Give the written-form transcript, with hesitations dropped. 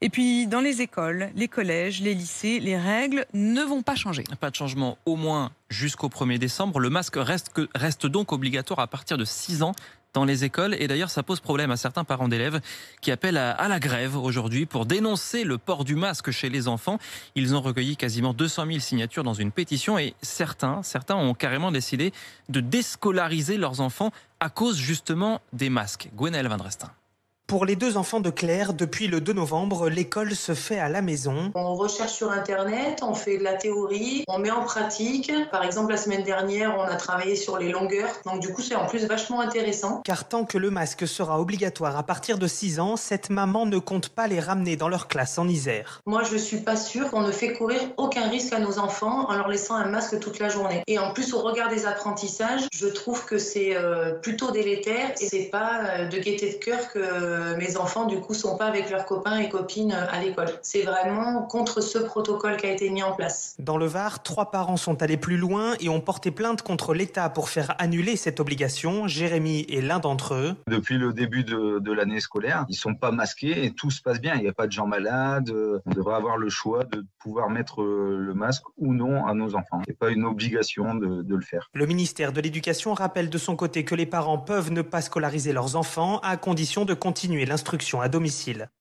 Et puis dans les écoles, les collèges, les lycées, les règles ne vont pas changer. Pas de changement, au moins jusqu'au 1er décembre. Le masque reste donc obligatoire à partir de 6 ans dans les écoles. Et d'ailleurs, ça pose problème à certains parents d'élèves qui appellent à la grève aujourd'hui pour dénoncer le port du masque chez les enfants. Ils ont recueilli quasiment 200 000 signatures dans une pétition et certains ont carrément décidé de déscolariser leurs enfants à cause justement des masques. Gwenaëlle Van Drestin. Pour les 2 enfants de Claire, depuis le 2 novembre, l'école se fait à la maison. On recherche sur Internet, on fait de la théorie, on met en pratique. Par exemple, la semaine dernière, on a travaillé sur les longueurs. Donc du coup, c'est en plus vachement intéressant. Car tant que le masque sera obligatoire à partir de 6 ans, cette maman ne compte pas les ramener dans leur classe en Isère. Moi, je suis pas sûre qu'on ne fait courir aucun risque à nos enfants en leur laissant un masque toute la journée. Et en plus, au regard des apprentissages, je trouve que c'est plutôt délétère et c'est pas de gaieté de cœur que mes enfants, du coup, sont pas avec leurs copains et copines à l'école. C'est vraiment contre ce protocole qui a été mis en place. Dans le Var, 3 parents sont allés plus loin et ont porté plainte contre l'État pour faire annuler cette obligation. Jérémy est l'un d'entre eux. Depuis le début de l'année scolaire, ils sont pas masqués et tout se passe bien. Il n'y a pas de gens malades. On devrait avoir le choix de pouvoir mettre le masque ou non à nos enfants. C'est pas une obligation de le faire. Le ministère de l'Éducation rappelle de son côté que les parents peuvent ne pas scolariser leurs enfants à condition de continuer l'instruction à domicile.